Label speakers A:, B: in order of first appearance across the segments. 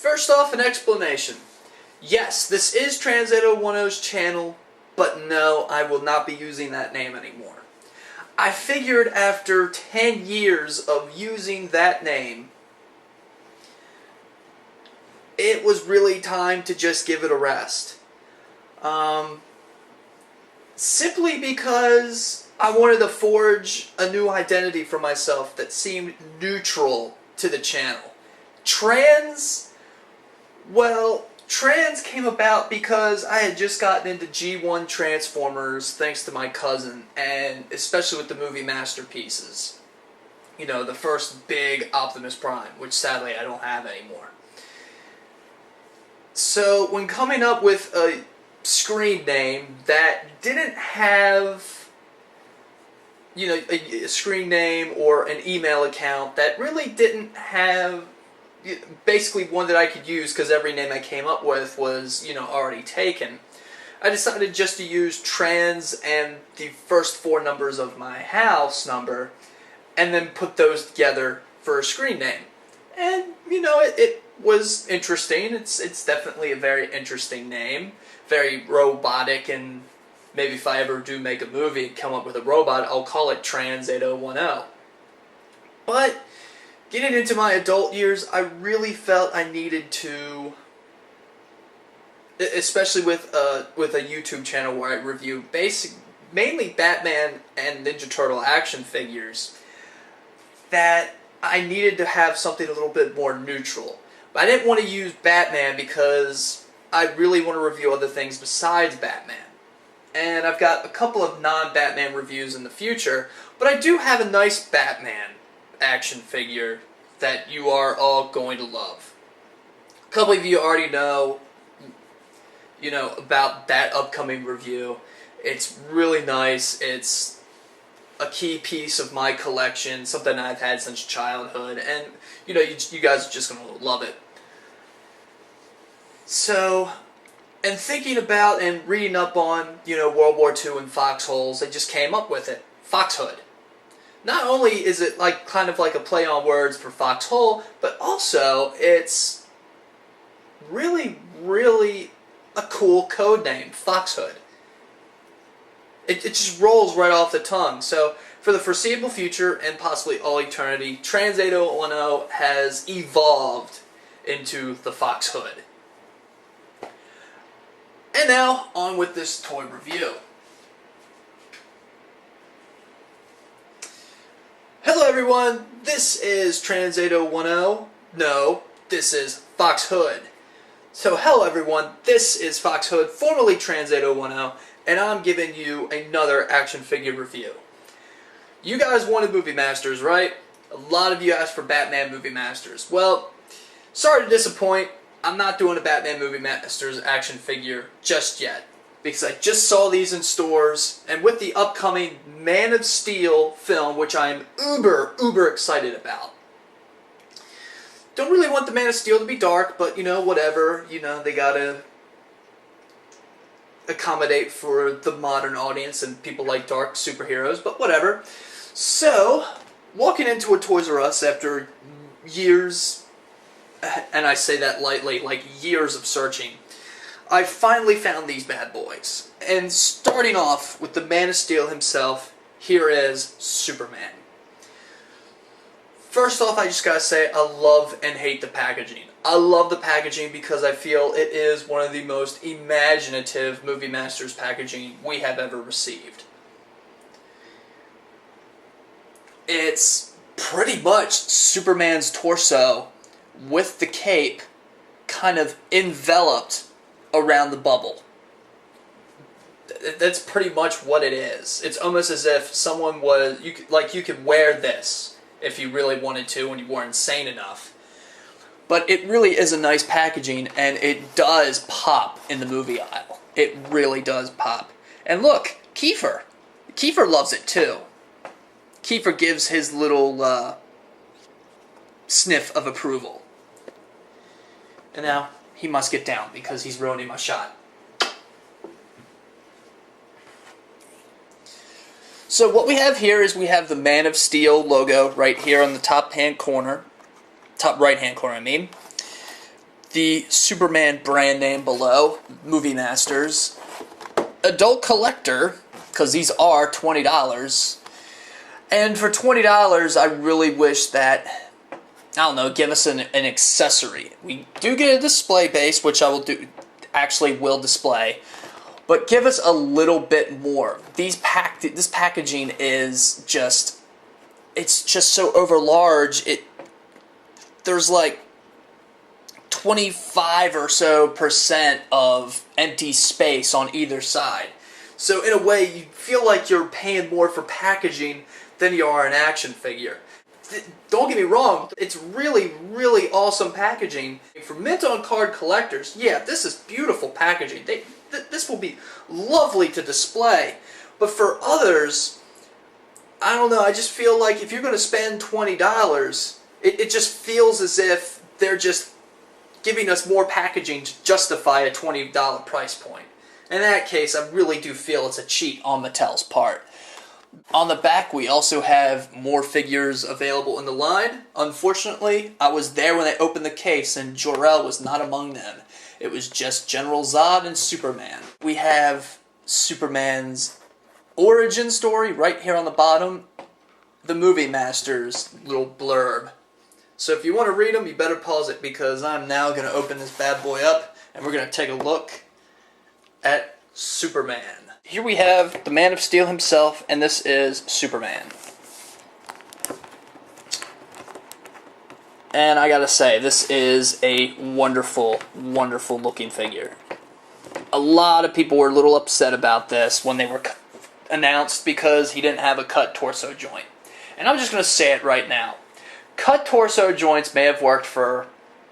A: First off, an explanation. Yes, this is Trans801's channel, but no, I will not be using that name anymore. I figured after 10 years of using that name, it was really time to just give it a rest. Simply because I wanted to forge a new identity for myself that seemed neutral to the channel. Trans came about because I had just gotten into G1 Transformers thanks to my cousin, and especially with the movie masterpieces. You know, the first big Optimus Prime, which sadly I don't have anymore. So when coming up with a screen name that didn't have, you know, a screen name or an email account that really didn't have basically one that I could use because every name I came up with was, you know, already taken, I decided just to use trans and the first 4 numbers of my house number and then put those together for a screen name. And, you know, it was interesting. It's definitely a very interesting name. Very robotic, and maybe if I ever do make a movie and come up with a robot, I'll call it Trans801. But getting into my adult years, I really felt I needed to, especially with a YouTube channel where I review mainly Batman and Ninja Turtle action figures, that I needed to have something a little bit more neutral. But I didn't want to use Batman because I really want to review other things besides Batman. And I've got a couple of non-Batman reviews in the future, but I do have a nice Batman action figure that you are all going to love. A couple of you already know, about that upcoming review. It's really nice. It's a key piece of my collection, something I've had since childhood, and you guys are just going to love it. So, and thinking about and reading up on, World War II and foxholes, I just came up with it. Foxhood. Not only is it kind of like a play on words for foxhole, but also it's really, really a cool code name, Foxhood. It just rolls right off the tongue. So, for the foreseeable future, and possibly all eternity, Trans801 has evolved into the Foxhood. And now, on with this toy review. Hello everyone, this is Trans801. No, this is Foxhood. So hello everyone, this is Foxhood, formerly Trans801, and I'm giving you another action figure review. You guys wanted Movie Masters, right? A lot of you asked for Batman Movie Masters. Well, sorry to disappoint, I'm not doing a Batman Movie Masters action figure just yet, because I just saw these in stores, and with the upcoming Man of Steel film, which I'm uber excited about. Don't really want the Man of Steel to be dark, but whatever, they gotta accommodate for the modern audience, and people like dark superheroes, but whatever. So, walking into a Toys R Us after years, and I say that lightly, like years of searching, I finally found these bad boys. And starting off with the Man of Steel himself, here is Superman. First off, I just gotta say, I love and hate the packaging. I love the packaging because I feel it is one of the most imaginative Movie Masters packaging we have ever received. It's pretty much Superman's torso with the cape kind of enveloped around the bubble. That's pretty much what it is. It's almost as if someone was, you could wear this if you really wanted to and you weren't insane enough. But it really is a nice packaging, and it does pop in the movie aisle. It really does pop. And look, Kiefer. Kiefer loves it too. Kiefer gives his little sniff of approval. And now, he must get down because he's ruining my shot. So what we have here is we have the Man of Steel logo right here on the top right hand corner, I mean. the Superman brand name below, Movie Masters. Adult collector, because these are $20. And for $20, I really wish that, I don't know, give us an accessory. We do get a display base, which I will will display. But give us a little bit more. This packaging is just, it's just so over large. There's like 25 or so % of empty space on either side. So in a way, you feel like you're paying more for packaging than you are an action figure. Don't get me wrong, it's really, really awesome packaging. For mint on card collectors, yeah, this is beautiful packaging. This will be lovely to display. But for others, I don't know, I just feel like if you're going to spend $20, it just feels as if they're just giving us more packaging to justify a $20 price point. In that case, I really do feel it's a cheat on Mattel's part. On the back, we also have more figures available in the line. Unfortunately, I was there when they opened the case, and Jor-El was not among them. It was just General Zod and Superman. We have Superman's origin story right here on the bottom. The Movie Masters little blurb. So if you want to read them, you better pause it, because I'm now going to open this bad boy up, and we're going to take a look at Superman. Here we have the Man of Steel himself, and this is Superman. And I gotta say, this is a wonderful, wonderful looking figure. A lot of people were a little upset about this when they were announced because he didn't have a cut torso joint. And I'm just gonna say it right now. Cut torso joints may have worked for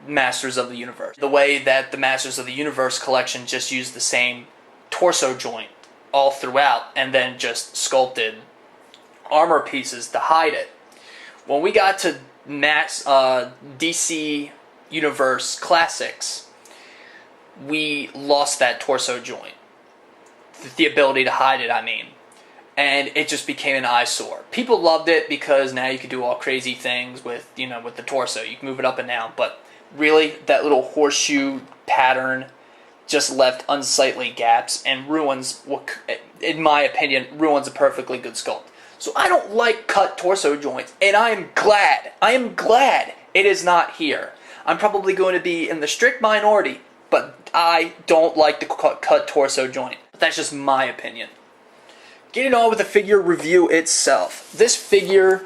A: Masters of the Universe. The way that the Masters of the Universe collection just used the same torso joint all throughout and then just sculpted armor pieces to hide it. When we got to DC Universe Classics, we lost that torso joint. The ability to hide it, I mean. And it just became an eyesore. People loved it because now you could do all crazy things with, with the torso. You can move it up and down, but really, that little horseshoe pattern just left unsightly gaps and ruins, in my opinion, ruins a perfectly good sculpt. So I don't like cut torso joints, and I am glad it is not here. I'm probably going to be in the strict minority, but I don't like the cut torso joint. But that's just my opinion. Getting on with the figure review itself. This figure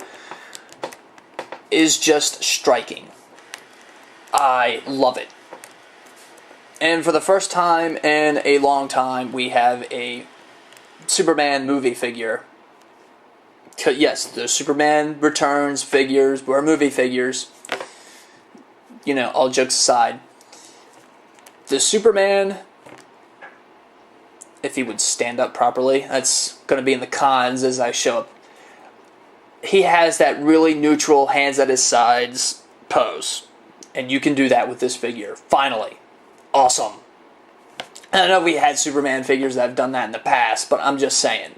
A: is just striking. I love it. And for the first time in a long time, we have a Superman movie figure. Yes, the Superman Returns figures were movie figures. All jokes aside. The Superman, if he would stand up properly, that's going to be in the cons as I show up. He has that really neutral, hands at his sides pose. And you can do that with this figure. Finally. Awesome. I know we had Superman figures that have done that in the past, but I'm just saying.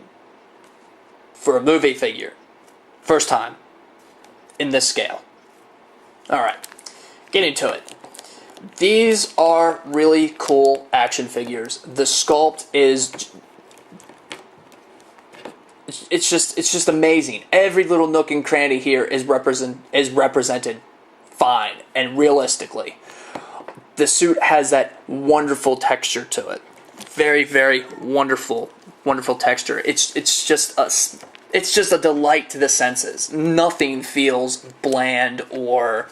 A: For a movie figure. First time. In this scale. Alright. Getting to it. These are really cool action figures. The sculpt is... It's just amazing. Every little nook and cranny here is represented fine and realistically. The suit has that wonderful texture to it. Very, very wonderful, wonderful texture. It's just a delight to the senses. Nothing feels bland or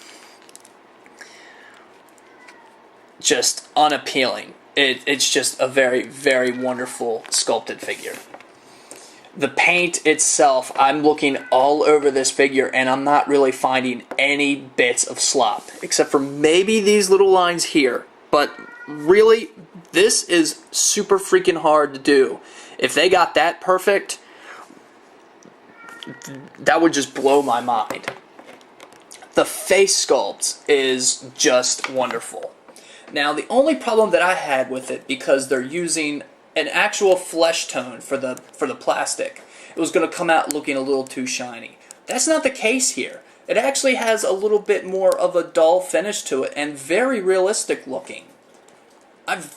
A: just unappealing. It's just a very, very wonderful sculpted figure. The paint itself, I'm looking all over this figure and I'm not really finding any bits of slop, except for maybe these little lines here. But really, this is super freaking hard to do. If they got that perfect, that would just blow my mind. The face sculpt is just wonderful. Now, the only problem that I had with it, because they're using an actual flesh tone for the plastic, it was going to come out looking a little too shiny. That's not the case here. It actually has a little bit more of a dull finish to it and very realistic looking. I've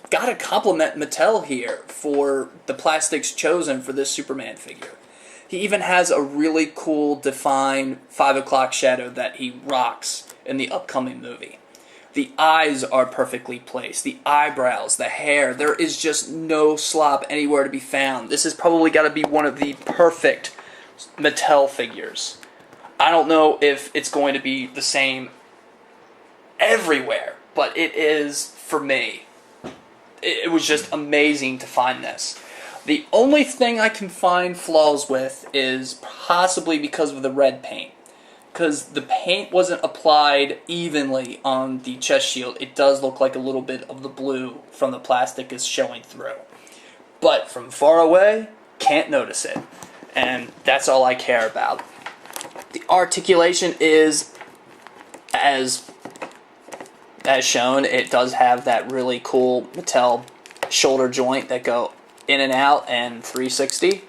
A: got to compliment Mattel here for the plastics chosen for this Superman figure. He even has a really cool defined 5 o'clock shadow that he rocks in the upcoming movie. The eyes are perfectly placed. The eyebrows, the hair, there is just no slop anywhere to be found. This has probably got to be one of the perfect Mattel figures. I don't know if it's going to be the same everywhere, but it is for me. It was just amazing to find this. The only thing I can find flaws with is possibly because of the red paint. Because the paint wasn't applied evenly on the chest shield, it does look like a little bit of the blue from the plastic is showing through. But from far away, can't notice it. And that's all I care about. The articulation is as shown. It does have that really cool Mattel shoulder joint that go in and out and 360.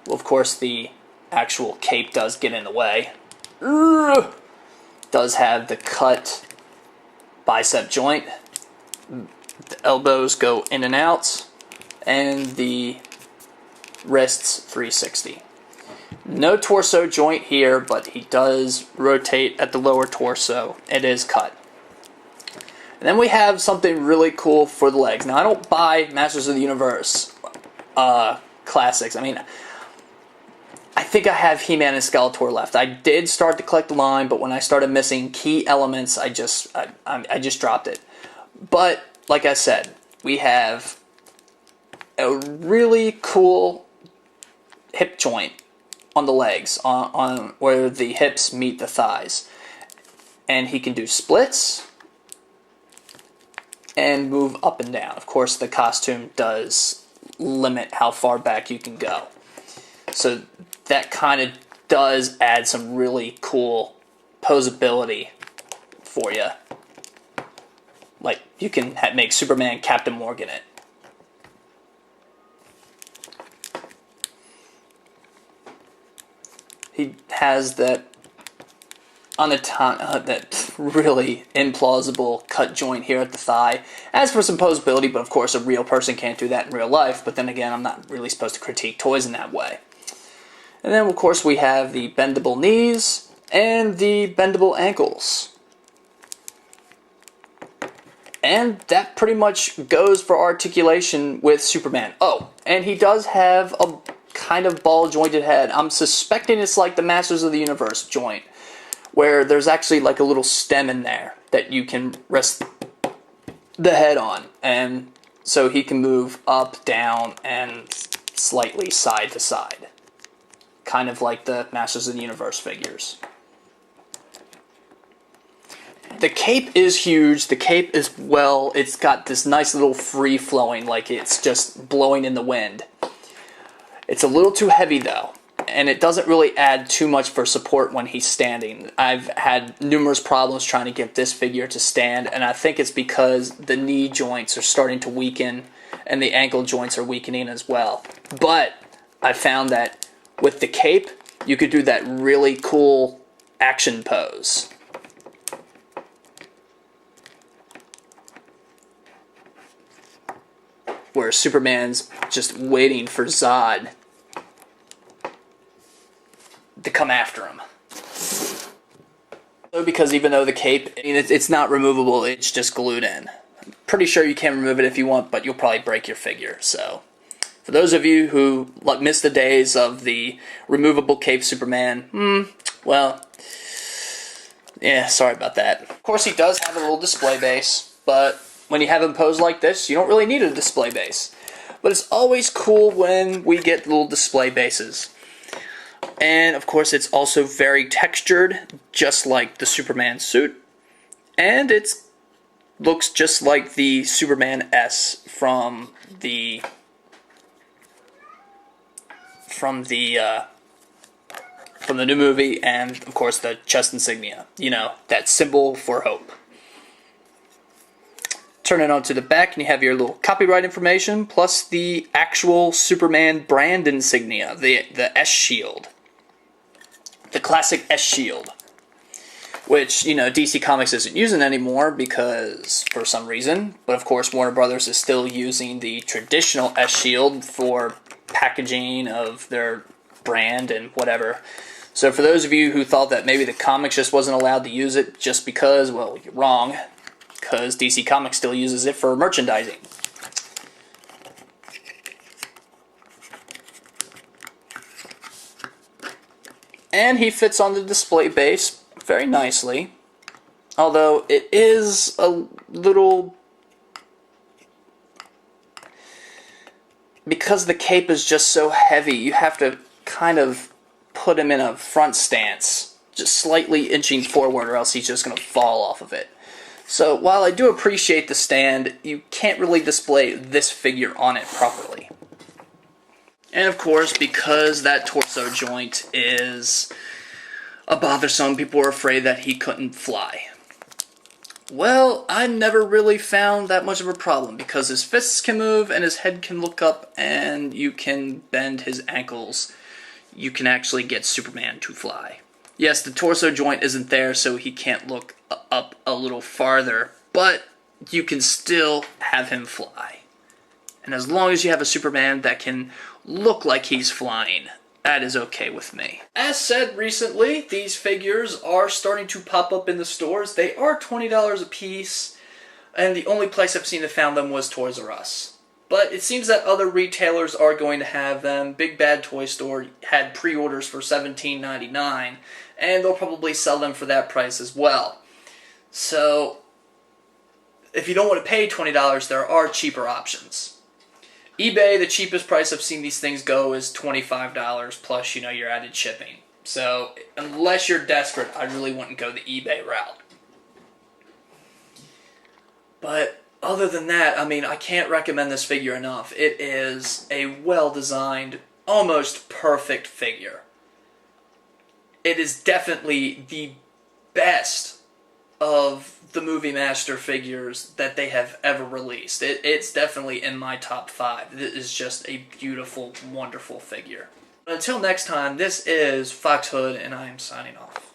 A: Well, of course, the actual cape does get in the way. Does have the cut bicep joint. The elbows go in and out. And the wrists 360. No torso joint here, but he does rotate at the lower torso. It is cut. And then we have something really cool for the legs. Now, I don't buy Masters of the Universe classics. I mean, I think I have He-Man and Skeletor left. I did start to collect the line, but when I started missing key elements, I just dropped it. But, like I said, we have a really cool hip joint on the legs, on where the hips meet the thighs. And he can do splits and move up and down. Of course, the costume does limit how far back you can go. So that kind of does add some really cool posability for you. Like, you can make Superman Captain Morgan it. He has that that really implausible cut joint here at the thigh. As for some posability, but of course a real person can't do that in real life, but then again, I'm not really supposed to critique toys in that way. And then, of course, we have the bendable knees and the bendable ankles. And that pretty much goes for articulation with Superman. Oh, and he does have a kind of ball-jointed head. I'm suspecting it's like the Masters of the Universe joint, where there's actually like a little stem in there that you can rest the head on. And so he can move up, down, and slightly side to side. Kind of like the Masters of the Universe figures. The cape is huge. The cape is, well, it's got this nice little free-flowing, like it's just blowing in the wind. It's a little too heavy, though, and it doesn't really add too much for support when he's standing. I've had numerous problems trying to get this figure to stand, and I think it's because the knee joints are starting to weaken, and the ankle joints are weakening as well. But I found that with the cape, you could do that really cool action pose. Where Superman's just waiting for Zod to come after him. Because even though the cape, I mean, it's not removable, it's just glued in. I'm pretty sure you can remove it if you want, but you'll probably break your figure. So, for those of you who miss the days of the removable cape Superman, well, yeah, sorry about that. Of course, he does have a little display base, but when you have him posed like this, you don't really need a display base. But it's always cool when we get little display bases. And, of course, it's also very textured, just like the Superman suit. And it looks just like the Superman S from the new movie, and, of course, the chest insignia. You know, that symbol for hope. Turn it onto the back, and you have your little copyright information, plus the actual Superman brand insignia, the S shield. the classic S-Shield, which, you know, DC Comics isn't using anymore because, for some reason, but of course Warner Brothers is still using the traditional S-Shield for packaging of their brand and whatever. So for those of you who thought that maybe the comics just wasn't allowed to use it just because, well, you're wrong, because DC Comics still uses it for merchandising. And he fits on the display base very nicely, although it is a little, because the cape is just so heavy, you have to kind of put him in a front stance, just slightly inching forward, or else he's just going to fall off of it. So while I do appreciate the stand, you can't really display this figure on it properly. And of course, because that torso joint is bothersome, people were afraid that he couldn't fly. Well, I never really found that much of a problem, because his fists can move and his head can look up and you can bend his ankles. You can actually get Superman to fly. Yes, the torso joint isn't there, so he can't look up a little farther, but you can still have him fly. And as long as you have a Superman that can look like he's flying, that is okay with me. As said recently, these figures are starting to pop up in the stores. They are $20 a piece, and the only place I've seen that found them was Toys R Us. But it seems that other retailers are going to have them. Big Bad Toy Store had pre-orders for $17.99, and they'll probably sell them for that price as well. So, if you don't want to pay $20, there are cheaper options. eBay, the cheapest price I've seen these things go is $25 plus, you know, your added shipping. So, unless you're desperate, I really wouldn't go the eBay route. But other than that, I mean, I can't recommend this figure enough. It is a well-designed, almost perfect figure. It is definitely the best of the Movie Master figures that they have ever released. It's definitely in my top 5. It is just a beautiful, wonderful figure. Until next time, this is Foxhood, and I am signing off.